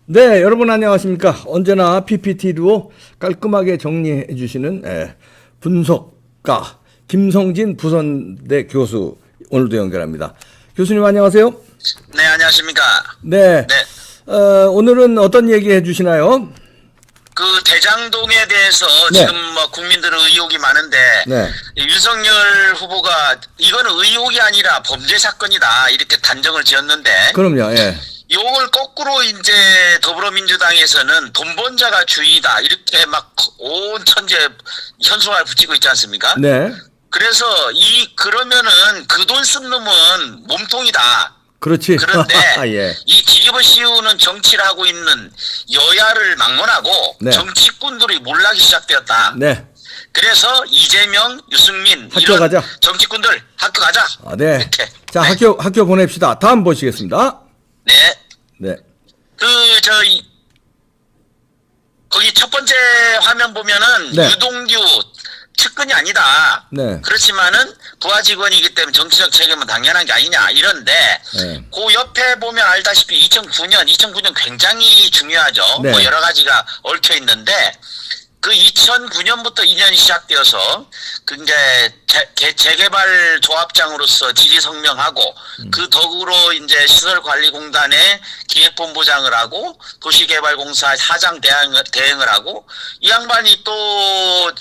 네, 여러분 안녕하십니까. 언제나 PPT로 깔끔하게 정리해 주시는 분석가 김성진 부선대 교수 오늘도 연결합니다. 교수님 안녕하세요. 네, 안녕하십니까. 네, 네, 오늘은 어떤 얘기 해 주시나요? 그 대장동에 대해서 네. 지금 뭐 국민들의 의혹이 많은데 네. 윤석열 후보가 이거는 의혹이 아니라 범죄 사건이다 이렇게 단정을 지었는데 그럼요. 예. 요걸 거꾸로 이제 더불어민주당에서는 돈 번 자가 주인이다 이렇게 막 온 천재 현수막을 붙이고 있지 않습니까? 네. 그래서 그러면은 그 돈 쓴 놈은 몸통이다. 그렇지. 그런데 예. 이 뒤집어 씌우는 정치를 하고 있는 여야를 막론하고 네. 정치꾼들이 몰락이 시작되었다. 네. 그래서 이재명, 유승민 학교 이런 가자. 정치꾼들 학교 가자. 아, 네. 이렇게. 자, 네. 학교 보냅시다. 다음 보시겠습니다. 네. 네. 거기 첫 번째 화면 보면은 네. 유동규 측근이 아니다. 네. 그렇지만은 부하 직원이기 때문에 정치적 책임은 당연한 게 아니냐 이런데 네. 그 옆에 보면 알다시피 2009년 굉장히 중요하죠. 네. 뭐 여러 가지가 얽혀 있는데 그 2009년부터 2년이 시작되어서 그 이제 재개발 조합장으로서 지지 성명하고 그 덕으로 이제 시설관리공단의 기획본부장을 하고 도시개발공사 사장 대행을 하고 이 양반이 또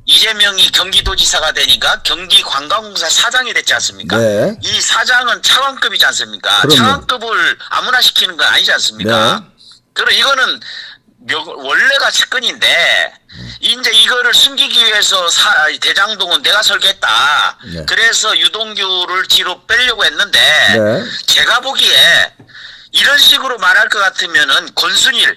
이재명이 경기도지사가 되니까 경기관광공사 사장이 됐지 않습니까? 네. 이 사장은 차관급이지 않습니까? 그럼요. 차관급을 아무나 시키는 건 아니지 않습니까? 네. 그럼 이거는 원래가 측근인데 이제 이거를 숨기기 위해서 대장동은 내가 설계했다. 네. 그래서 유동규를 뒤로 빼려고 했는데 네. 제가 보기에 이런 식으로 말할 것 같으면은 권순일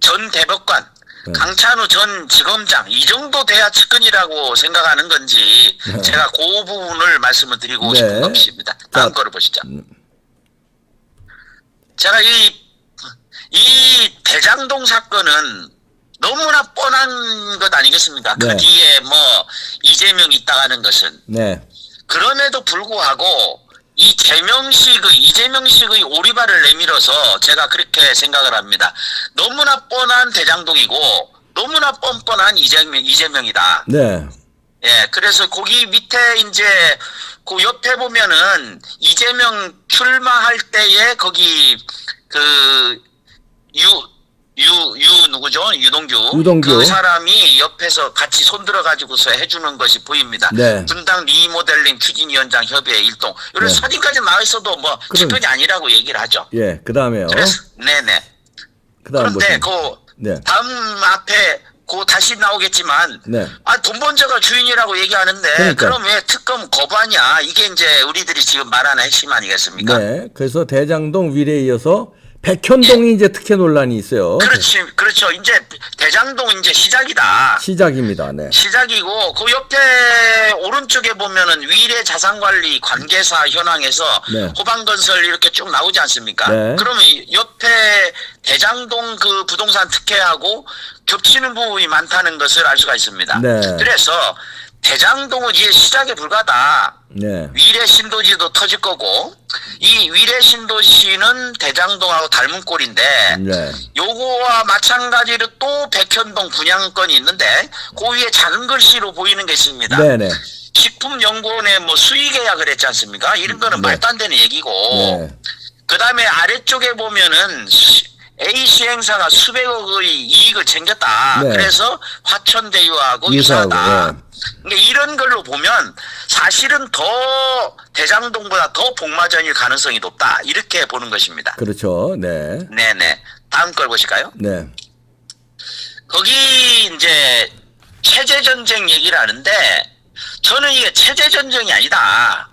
전 대법관 네. 강찬우 전 지검장 이 정도 돼야 측근이라고 생각하는 건지 네. 제가 그 부분을 말씀을 드리고 네. 싶은 것입니다. 다음 자, 거를 보시죠. 제가 이 대장동 사건은 너무나 뻔한 것 아니겠습니까? 네. 그 뒤에 뭐 이재명이 있다가는 것은 네. 그럼에도 불구하고 이재명식의 오리발을 내밀어서 제가 그렇게 생각을 합니다. 너무나 뻔한 대장동이고 너무나 뻔뻔한 이재명이다. 네. 예, 그래서 거기 밑에 이제 그 옆에 보면은 이재명 출마할 때에 거기 누구죠? 유동규. 그 사람이 옆에서 같이 손들어 가지고서 해주는 것이 보입니다. 네. 분당 리모델링 추진위원장 협의회 일동. 이런 네. 사진까지 나와 있어도 뭐 측근이 아니라고 얘기를 하죠. 예, 그 다음에요. 그래서 네네. 그다음 그런데 네. 다음 앞에 다시 나오겠지만 네. 돈 번 자가 주인이라고 얘기하는데 그러니까. 그럼 왜 특검 거부하냐? 이게 이제 우리들이 지금 말하는 핵심 아니겠습니까? 네. 그래서 대장동 위례에 이어서 백현동이 이제 특혜 논란이 있어요. 그렇죠. 이제 대장동 이제 시작이다. 시작입니다. 네. 시작이고 그 옆에 오른쪽에 보면은 위례 자산관리 관계사 현황에서 네. 호방건설 이렇게 쭉 나오지 않습니까? 네. 그러면 옆에 대장동 그 부동산 특혜하고 겹치는 부분이 많다는 것을 알 수가 있습니다. 네. 그래서 대장동은 이제 시작에 불과하다. 네. 위례 신도시도 터질 거고 이 위례 신도시는 대장동하고 닮은 꼴인데 네. 요거와 마찬가지로 또 백현동 분양권이 있는데 그 위에 작은 글씨로 보이는 게 있습니다. 네네. 식품연구원에 뭐 수의계약을 했지 않습니까? 이런 거는 네. 말도 안 되는 얘기고 네. 그 다음에 아래쪽에 보면은 A 시행사가 수백억의 이익을 챙겼다. 네. 그래서 화천대유하고 유사하고, 유사하다. 네. 그러니까 이런 걸로 보면 사실은 더 대장동보다 더 복마전일 가능성이 높다. 이렇게 보는 것입니다. 그렇죠. 네. 네네. 다음 걸 보실까요? 네. 거기 이제 체제전쟁 얘기를 하는데 저는 이게 체제전쟁이 아니다.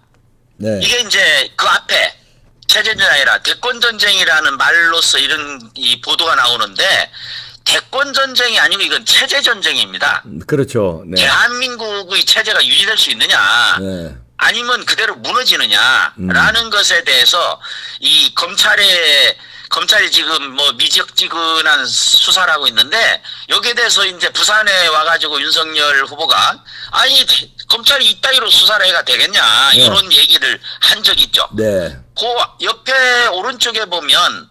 네. 이게 이제 그 앞에 체제전쟁이 아니라 대권전쟁이라는 말로서 이런 이 보도가 나오는데 대권전쟁이 아니고 이건 체제전쟁입니다. 그렇죠. 네. 대한민국의 체제가 유지될 수 있느냐 네. 아니면 그대로 무너지느냐라는 것에 대해서 이 검찰이 지금 뭐 미적지근한 수사를 하고 있는데 여기에 대해서 이제 부산에 와가지고 윤석열 후보가 아니 검찰이 이따위로 수사를 해가 되겠냐 네. 이런 얘기를 한 적이 있죠. 네. 그 옆에 오른쪽에 보면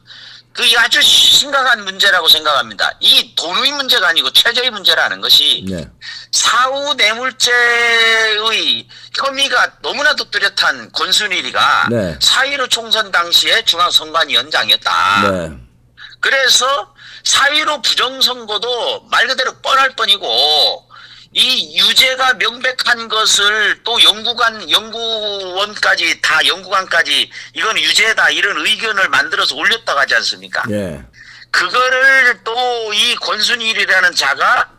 그 아주 심각한 문제라고 생각합니다. 이 돈의 문제가 아니고 최저의 문제라는 것이 네. 사후 뇌물죄의 혐의가 너무나도 뚜렷한 권순일이가 네. 4.15 총선 당시에 중앙선관위원장이었다. 네. 그래서 4.15 부정선거도 말 그대로 뻔할 뻔이고 이 유죄가 명백한 것을 또 연구원까지 다 연구관까지 이건 유죄다 이런 의견을 만들어서 올렸다고 하지 않습니까? 예. 그거를 또 이 권순일이라는 자가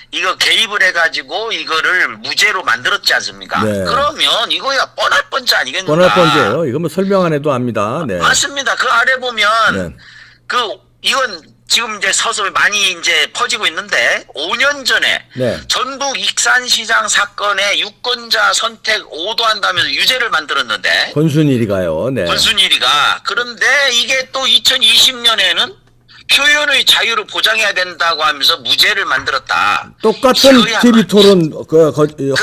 이거 개입을 해가지고 이거를 무죄로 만들었지 않습니까? 네. 그러면 이거야 뻔할 뻔지 아니겠는가? 뻔할 뻔죄예요. 이거 뭐 설명 안 해도 압니다. 네. 맞습니다. 그 아래 보면 네. 이건 지금 이제 서서히 많이 이제 퍼지고 있는데 5년 전에 네. 전북 익산시장 사건에 유권자 선택 5도한다면서 유죄를 만들었는데 권순일이가요. 네. 권순일이가 그런데 이게 또 2020년에는 표현의 자유를 보장해야 된다고 하면서 무죄를 만들었다. 똑같은 이거야 TV 토론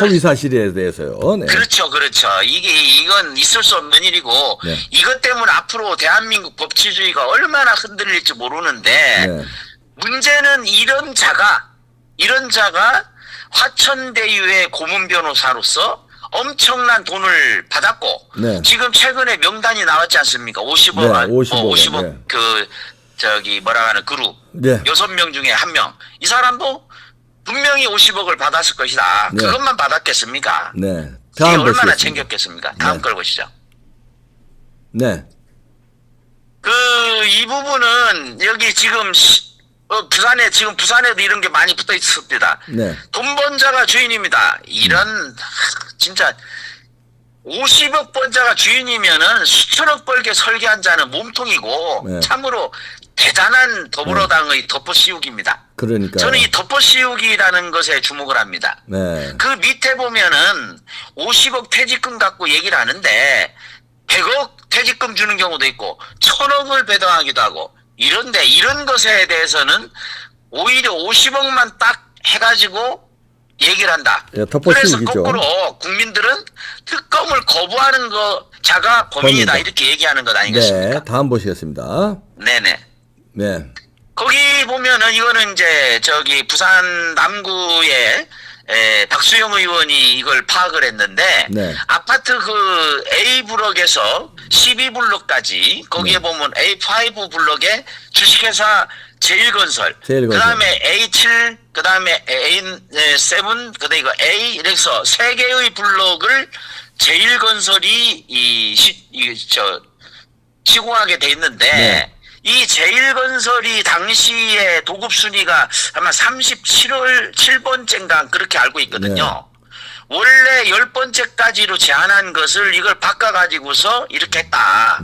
허위 사실에 대해서요. 네. 그렇죠. 이건 있을 수 없는 일이고, 네. 이것 때문에 앞으로 대한민국 법치주의가 얼마나 흔들릴지 모르는데, 네. 문제는 이런 자가 화천대유의 고문 변호사로서 엄청난 돈을 받았고, 네. 지금 최근에 명단이 나왔지 않습니까? 50억, 네, 50억, 50억, 네. 뭐라 하는 그룹. 네. 6명 중에 1명. 이 사람도 분명히 50억을 받았을 것이다. 네. 그것만 받았겠습니까? 네. 이게 다음 얼마나 보시겠습니다. 챙겼겠습니까? 다음 네. 걸 보시죠. 네. 이 부분은 여기 지금 부산에도 이런 게 많이 붙어 있습니다. 네. 돈 번 자가 주인입니다. 이런 진짜 50억 번 자가 주인이면은 수천억 벌게 설계한 자는 몸통이고 네. 참으로 대단한 더불어당의 덮어씌우기입니다. 그러니까. 저는 이 덮어씌우기라는 것에 주목을 합니다. 네. 그 밑에 보면은 50억 퇴직금 갖고 얘기를 하는데 100억 퇴직금 주는 경우도 있고 1000억을 배당하기도 하고 이런데 이런 것에 대해서는 오히려 50억만 딱 해가지고 얘기를 한다. 예, 그래서 덮어씌우기죠. 거꾸로 국민들은 특검을 거부하는 자가 범인이다 범인이다. 이렇게 얘기하는 것 아니겠습니까? 네. 다음 보시겠습니다. 네네. 네. 거기 보면은 이거는 이제 부산 남구에 박수영 의원이 이걸 파악을 했는데 네. 아파트 그 A 블럭에서 12블럭까지 거기에 네. 보면 A5 블럭에 주식회사 제일건설, 그다음에 A7, 그다음에 A7, 그다음에 이거 A 이래서 세 개의 블럭을 제일건설이 시공하게 돼 있는데. 네. 이 제일건설이 당시에 도급 순위가 아마 37번째인가 그렇게 알고 있거든요. 원래 10번째까지로 제한한 것을 이걸 바꿔가지고서 이렇게 했다.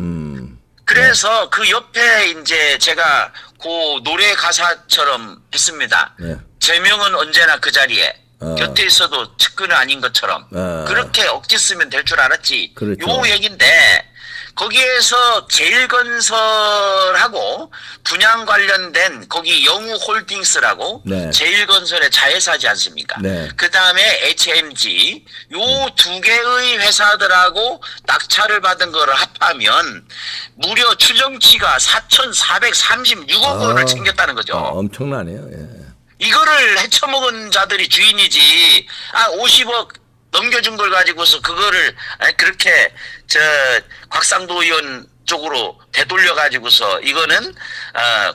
그래서 그 옆에 이제 제가 그 노래 가사처럼 했습니다. 네. 제명은 언제나 그 자리에. 곁에 있어도 측근은 아닌 것처럼. 그렇게 억지 쓰면 될 줄 알았지. 그렇죠. 요 얘기인데 거기에서 제일건설하고 분양 관련된 거기 영우홀딩스라고 네. 제일건설의 자회사지 않습니까? 네. 그 다음에 HMG 요 두 개의 회사들하고 낙찰을 받은 거를 합하면 무려 추정치가 4,436억 원을 챙겼다는 거죠. 엄청나네요. 예. 이거를 헤쳐먹은 자들이 주인이지. 50억 넘겨준 걸 가지고서 그거를 그렇게 곽상도 의원 쪽으로 되돌려 가지고서 이거는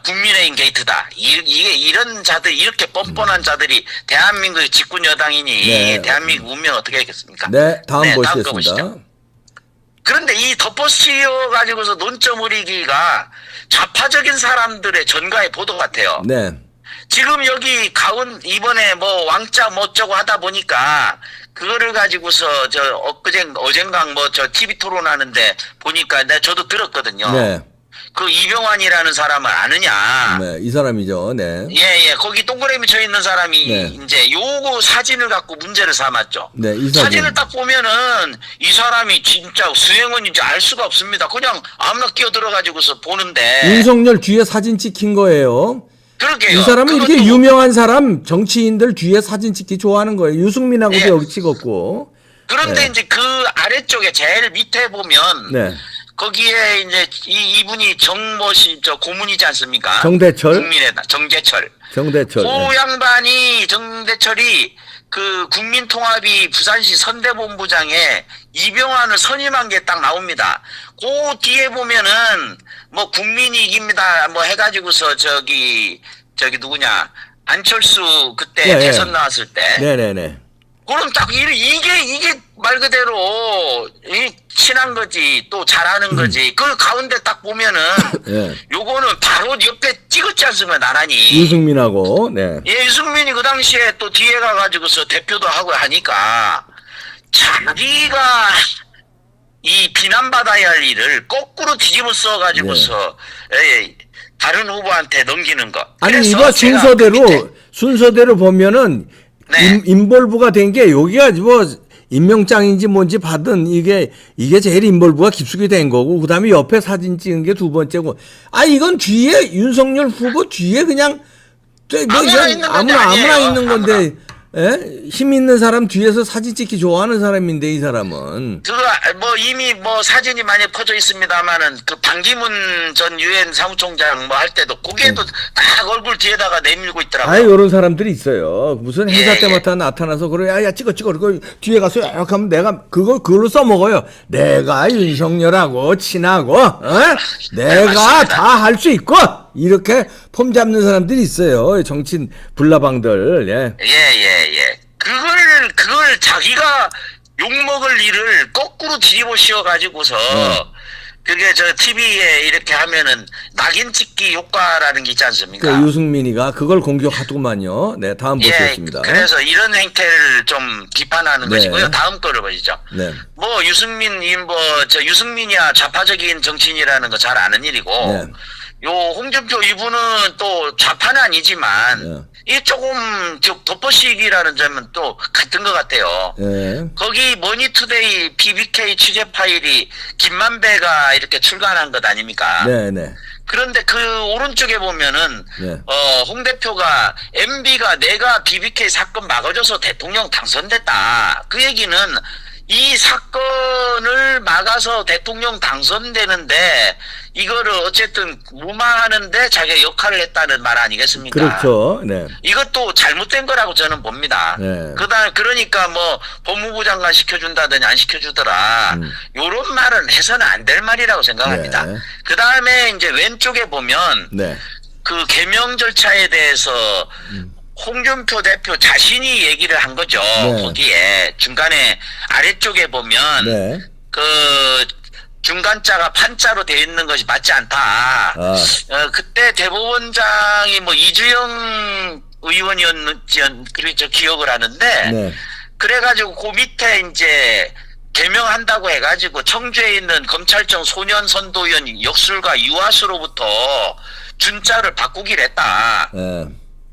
국민의힘 게이트다. 이런 자들 이렇게 뻔뻔한 자들이 대한민국의 집권 여당이니 네. 대한민국 운명 어떻게 하겠습니까? 네, 다음 다음 거 보시겠습니다. 보시죠. 그런데 이 덮어씌워 가지고서 논점 우리기가 좌파적인 사람들의 전가의 보도 같아요. 네. 지금 여기 이번에 뭐 왕자 뭐 어쩌고 하다 보니까 그거를 가지고서 어젠가 뭐 TV 토론하는데 보니까 저도 들었거든요. 네. 그 이병환이라는 사람을 아느냐? 네, 이 사람이죠. 네. 예. 거기 동그라미 쳐 있는 사람이 네. 이제 요거 사진을 갖고 문제를 삼았죠. 네, 이 사진. 사진을 딱 보면은 이 사람이 진짜 수행원인지 알 수가 없습니다. 그냥 아무나 끼어들어가지고서 보는데. 윤석열 뒤에 사진 찍힌 거예요. 그러게요. 이 사람은 이렇게 그것도 유명한 사람, 정치인들 뒤에 사진 찍기 좋아하는 거예요. 유승민하고도 예. 여기 찍었고. 그런데 네. 이제 그 아래쪽에 제일 밑에 보면 네. 거기에 이제 이분이 정모씨 저 고문이지 않습니까? 정대철? 국민의당 정대철. 정대철. 그 예. 양반이 정대철이 그 국민통합이 부산시 선대본부장에 이병환을 선임한 게 딱 나옵니다. 그 뒤에 보면은 뭐 국민이 이깁니다 뭐 해가지고서 저기 누구냐 안철수 그때 예, 예. 대선 나왔을 때 네네네. 그럼 딱 이게 말 그대로 친한 거지 또 잘하는 거지. 그 가운데 딱 보면은 예. 요거는 바로 옆에 찍었지 않습니까 나란히. 유승민하고, 네. 예, 유승민이 그 당시에 또 뒤에 가가지고서 대표도 하고 하니까 자기가 이 비난받아야 할 일을 거꾸로 뒤집어 써가지고서 예, 다른 후보한테 넘기는 거. 아니, 그래서 이거 제가 그 밑에 순서대로 보면은, 네. 인볼브가 된 게 여기가 뭐, 임명장인지 뭔지 받은 이게 제일 인볼브가 깊숙이 된 거고, 그 다음에 옆에 사진 찍은 게 두 번째고, 이건 뒤에, 윤석열 후보 뒤에 그냥, 뭐 아무나 있는 건데 아무나 아니에요. 있는 건데, 예? 힘 있는 사람 뒤에서 사진 찍기 좋아하는 사람인데, 이 사람은. 그거 뭐 이미 뭐 사진이 많이 퍼져 있습니다만은 그 반기문 전 유엔 사무총장 뭐 할 때도 거기에도 딱 얼굴 뒤에다가 내밀고 있더라고요. 요런 사람들이 있어요. 무슨 행사 예, 때마다 나타나서 그래, 야, 찍어. 그리고 뒤에 가서 이렇게 하면 그걸로 써먹어요. 내가 윤석열하고 친하고, 내가 맞습니다. 다 할 수 있고, 이렇게 폼 잡는 사람들이 있어요. 정치인 불나방들, 예. 예. 그걸 자기가 욕먹을 일을 거꾸로 뒤집어 씌워가지고서 그게 저 TV에 이렇게 하면은 낙인 찍기 효과라는 게 있지 않습니까? 그 유승민이가 그걸 공격하더구만요. 네, 다음 보겠습니다. 그래서 이런 행태를 좀 비판하는 네. 것이고요. 다음 거를 보시죠. 네. 뭐 유승민이야 좌파적인 정치인이라는 거 잘 아는 일이고 네. 요 홍준표 이분은 또 좌파는 아니지만 이 조금 덮어씌기라는 점은 또 같은 것 같아요. 예. 거기 머니투데이 BBK 취재 파일이 김만배가 이렇게 출간한 것 아닙니까? 네. 그런데 그 오른쪽에 보면은 네. 홍 대표가 MB가 내가 BBK 사건 막아줘서 대통령 당선됐다. 그 얘기는 이 사건을 막아서 대통령 당선되는데 이거를 어쨌든 무마하는데 자기가 역할을 했다는 말 아니겠습니까? 그렇죠. 네. 이것도 잘못된 거라고 저는 봅니다. 네. 그러니까 뭐 법무부 장관 시켜준다더니 안 시켜주더라. 요런 말은 해서는 안 될 말이라고 생각합니다. 네. 그 다음에 이제 왼쪽에 보면 네. 그 개명 절차에 대해서 홍준표 대표 자신이 얘기를 한 거죠. 네. 거기에 중간에 아래쪽에 보면 네. 그 중간자가 판자로 되어 있는 것이 맞지 않다. 그때 대법원장이 뭐 이주영 의원이었는지 그렇게 저 기억을 하는데 네. 그래가지고 그 밑에 이제 개명한다고 해가지고 청주에 있는 검찰청 소년선도위원 역술가 유아수로부터 준자를 바꾸기로 했다. 네.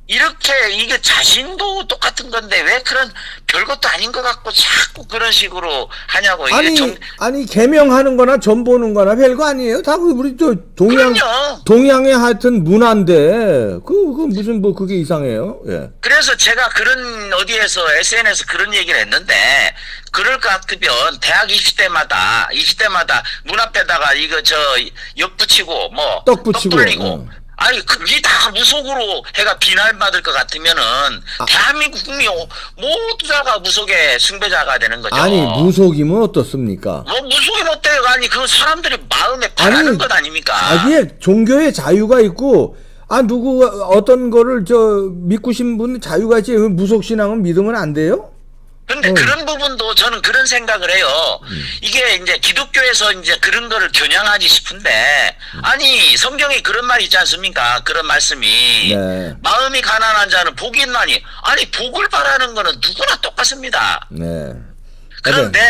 이렇게 이게 자신도 똑같은 건데 왜 그런 별것도 아닌 것 같고 자꾸 그런 식으로 하냐고. 이게 아니 개명하는 거나 전 보는 거나 별거 아니에요. 다 우리 저 그럼요. 동양의 하여튼 문화인데 그 무슨 뭐 그게 이상해요. 예. 그래서 제가 그런 어디에서 SNS 그런 얘기를 했는데 그럴 것 같으면 대학 입시 때마다 문 앞에다가 이거 저 엿 붙이고 뭐 떡 붙이고, 돌리고 아니 그게 다 무속으로 해가 비난받을 것 같으면은 대한민국 국민 모두 다가 무속의 숭배자가 되는 거죠. 아니 무속이면 어떻습니까? 뭐 무속이 못돼요. 아니 그 사람들이 마음에 바라는 것 아닙니까? 자기의 종교의 자유가 있고 누구 어떤 거를 믿고 싶은 분 자유가 있지. 무속 신앙은 믿으면 안 돼요? 근데 그런 부분도 저는 그런 생각을 해요. 이게 이제 기독교에서 이제 그런 거를 겨냥하지 싶은데, 아니, 성경에 그런 말이 있지 않습니까? 그런 말씀이. 네. 마음이 가난한 자는 복이 있나니. 아니, 복을 바라는 거는 누구나 똑같습니다. 네. 그런데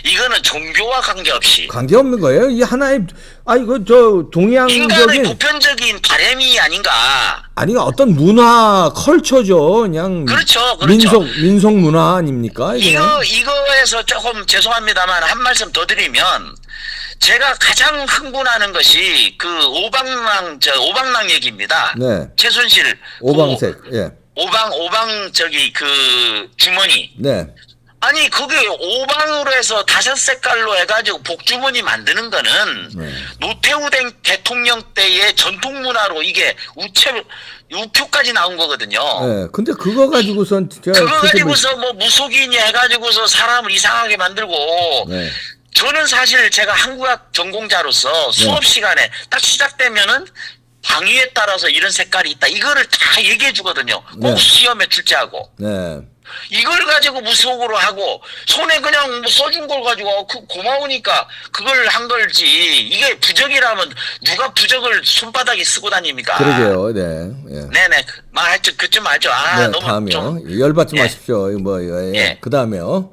이거는 종교와 관계없이. 관계없는 거예요. 이 하나의, 이거 동양적인. 인간의 보편적인 바램이 아닌가. 아니, 어떤 문화, 컬처죠. 그냥. 그렇죠. 민속 문화 아닙니까? 이거에서 조금 죄송합니다만 한 말씀 더 드리면, 제가 가장 흥분하는 것이 그 오방랑 얘기입니다. 네. 최순실. 오방색, 예. 오방 그 주머니. 네. 아니 그게 5방으로 해서 5색깔로 해가지고 복주머니 만드는 거는 노태우 대통령 때의 전통 문화로 이게 우표까지 나온 거거든요. 네. 근데 그거 가지고선 그거 가지고서 뭐 무속인이 해가지고서 사람을 이상하게 만들고. 네. 저는 사실 제가 한국학 전공자로서 수업 시간에 딱 시작되면은 방위에 따라서 이런 색깔이 있다. 이거를 다 얘기해 주거든요. 꼭 네. 시험에 출제하고. 네. 이걸 가지고 무속으로 하고 손에 그냥 뭐 써준 걸 가지고 고마우니까 그걸 한 걸지. 이게 부적이라면 누가 부적을 손바닥에 쓰고 다닙니까? 그러게요. 네. 예. 네네. 하여튼 그쯤 알죠. 네, 너무 다음이요. 좀. 열받지 예. 마십시오. 뭐 예. 예. 그다음에요.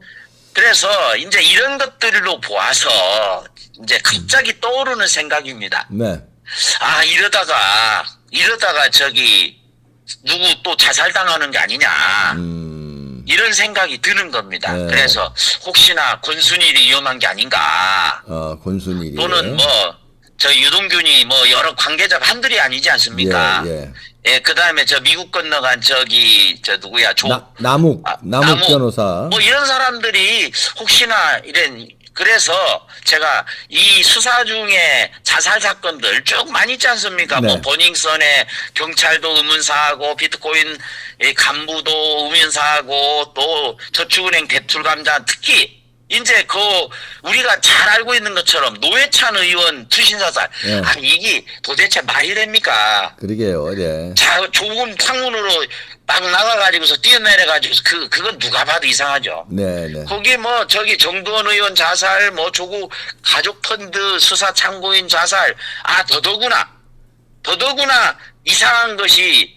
그래서 이제 이런 것들로 보아서 이제 갑자기 떠오르는 생각입니다. 네. 이러다가 저기 누구 또 자살당하는 게 아니냐. 이런 생각이 드는 겁니다. 네. 그래서 혹시나 권순일이 위험한 게 아닌가. 권순일이. 또는 뭐 저 유동균이 뭐 여러 관계자가 한둘이 아니지 않습니까? 예. 예, 그다음에 저 미국 건너간 저기 저 누구야? 남욱 변호사. 뭐 이런 사람들이 혹시나 그래서 제가 이 수사 중에 자살 사건들 쭉 많이 있지 않습니까? 네. 뭐 버닝썬에 경찰도 의문사하고 비트코인 간부도 의문사하고 또 저축은행 대출감자 특히 이제 우리가 잘 알고 있는 것처럼 노회찬 의원 투신사살. 네. 이게 도대체 말이 됩니까? 그러게요. 네. 좁은 창문으로 막 나가가지고서 뛰어내려가지고서 그건 누가 봐도 이상하죠. 네. 거기 뭐 저기 정두원 의원 자살, 뭐 조국 가족펀드 수사 참고인 자살, 더더구나 이상한 것이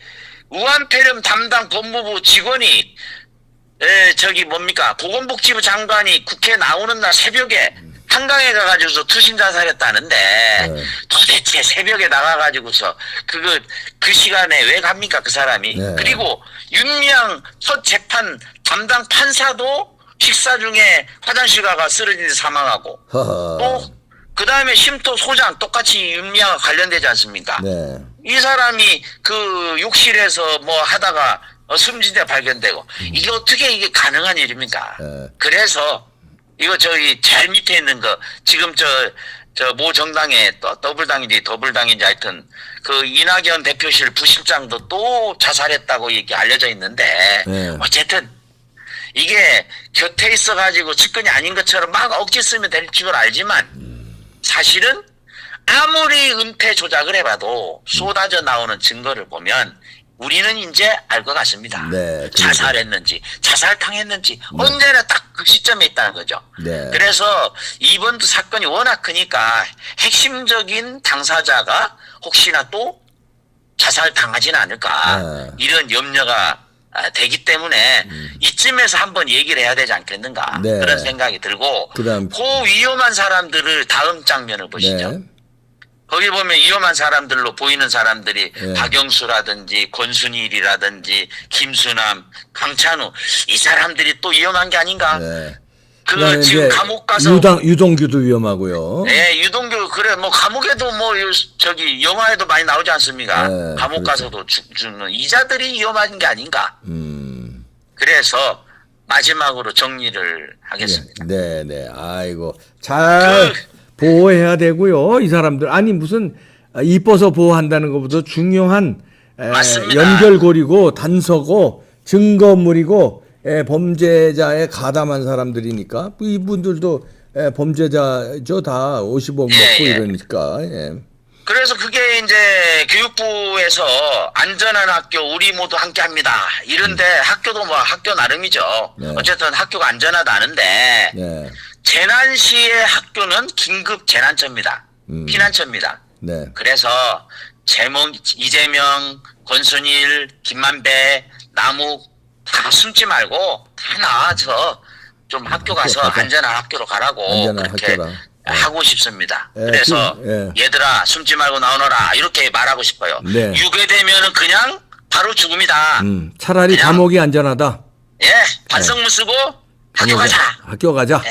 우한폐렴 담당 법무부 직원이 보건복지부 장관이 국회 나오는 날 새벽에 한강에 가가지고서 투신 자살했다는데 도대체 새벽에 나가가지고서 그 시간에 왜 갑니까 그 사람이? 네. 그리고 윤미향 첫 재판 담당 판사도 식사 중에 화장실 가가 쓰러진 데 사망하고 또 그 다음에 쉼터 소장 똑같이 윤미향과 관련되지 않습니까? 네. 이 사람이 그 욕실에서 뭐 하다가 숨진 데 발견되고 이게 어떻게 이게 가능한 일입니까? 그래서 이거 저기 제일 밑에 있는 거 지금 저 모 정당의 더블당인지 하여튼 그 이낙연 대표실 부실장도 또 자살했다고 얘기 알려져 있는데 어쨌든 이게 곁에 있어가지고 측근이 아닌 것처럼 막 억지 쓰면 될 줄 알지만 사실은 아무리 은폐 조작을 해봐도 쏟아져 나오는 증거를 보면 우리는 이제 알 것 같습니다. 네, 자살했는지 자살당했는지 언제나 딱 그 시점에 있다는 거죠. 네. 그래서 이번도 사건이 워낙 크니까 핵심적인 당사자가 혹시나 또 자살당하지는 않을까 이런 염려가 되기 때문에 이쯤에서 한번 얘기를 해야 되지 않겠는가 그런 생각이 들고 그 위험한 사람들을 다음 장면을 보시죠. 네. 거기 보면 위험한 사람들로 보이는 사람들이 박영수라든지 권순일이라든지 김수남, 강찬우 이 사람들이 또 위험한 게 아닌가? 지금 감옥 가서 유동규도 위험하고요. 네, 유동규 그래 뭐 감옥에도 뭐 저기 영화에도 많이 나오지 않습니까? 감옥 가서도 죽는 이자들이 위험한 게 아닌가? 그래서 마지막으로 정리를 하겠습니다. 네. 아이고 잘 보호해야 되고요. 이 사람들 아니 무슨 이뻐서 보호한다는 것보다 중요한 연결고리고 단서고 증거물이고 범죄자에 가담한 사람들이니까 이분들도 범죄자죠. 다 50억 먹고 이러니까. 그래서 그게 이제 교육부에서 안전한 학교 우리 모두 함께합니다. 이런데 학교도 뭐 학교 나름이죠. 어쨌든 학교가 안전하다는데 재난 시의 학교는 긴급 재난처입니다. 피난처입니다. 그래서 이재명, 권순일, 김만배, 남욱 다 숨지 말고 다 나와서 좀 학교 가서 안전한 학교로 가라고 그렇게 하고 싶습니다. 그래서 얘들아 숨지 말고 나오너라 이렇게 말하고 싶어요. 유괴되면은 그냥 바로 죽음이다. 차라리 감옥이 안전하다. 반성문 쓰고 학교 가자.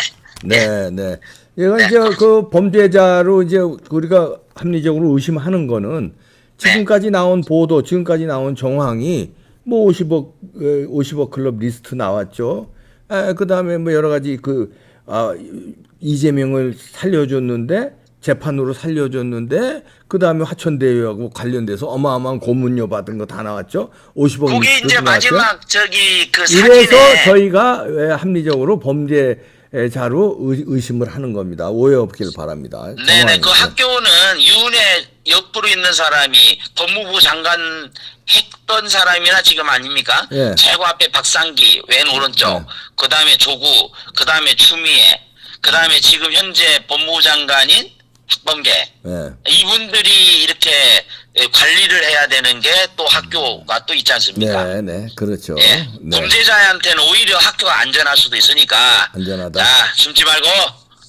네. 이건 이제 그 범죄자로 이제 우리가 합리적으로 의심하는 거는 지금까지 나온 보도, 지금까지 나온 정황이 뭐 50억 클럽 리스트 나왔죠. 그다음에 뭐 여러 가지 이재명을 살려줬는데 재판으로 살려줬는데 그다음에 화천대유하고 관련돼서 어마어마한 고문료 받은 거 다 나왔죠. 50억. 그게 이제 마지막 그 이래서 사진에 저희가 합리적으로 범죄자로 의심을 하는 겁니다. 오해 없길 바랍니다. 네네, 그 학교는 윤회 옆으로 있는 사람이 법무부 장관 했던 사람이나 지금 아닙니까? 예. 최고 앞에 박상기, 왼 오른쪽, 그 다음에 조국, 그 다음에 추미애, 그 다음에 지금 현재 법무부 장관인 박범계. 예. 이분들이 이렇게 관리를 해야 되는 게 또 학교가 또 있지 않습니까? 네, 네, 그렇죠. 예. 네. 범죄자한테는 오히려 학교가 안전할 수도 있으니까. 안전하다. 자, 숨지 말고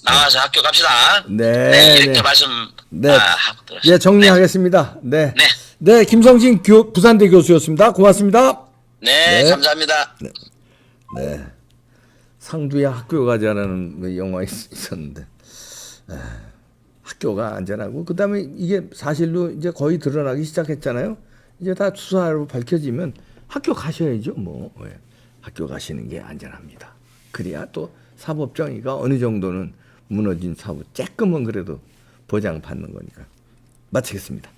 나와서 학교 갑시다. 네, 이렇게 네. 말씀. 네. 하고 들었습니다. 예, 정리하겠습니다. 네. 네. 네, 김성진 부산대 교수였습니다. 고맙습니다. 네, 네. 감사합니다. 네. 상주의 학교 가자라는 영화 있었는데 학교가 안전하고 그다음에 이게 사실로 이제 거의 드러나기 시작했잖아요. 이제 다 수사로 밝혀지면 학교 가셔야죠. 뭐 학교 가시는 게 안전합니다. 그래야 또 사법 정의가 어느 정도는 무너진 사법 쬐끔은 그래도 보장받는 거니까. 마치겠습니다.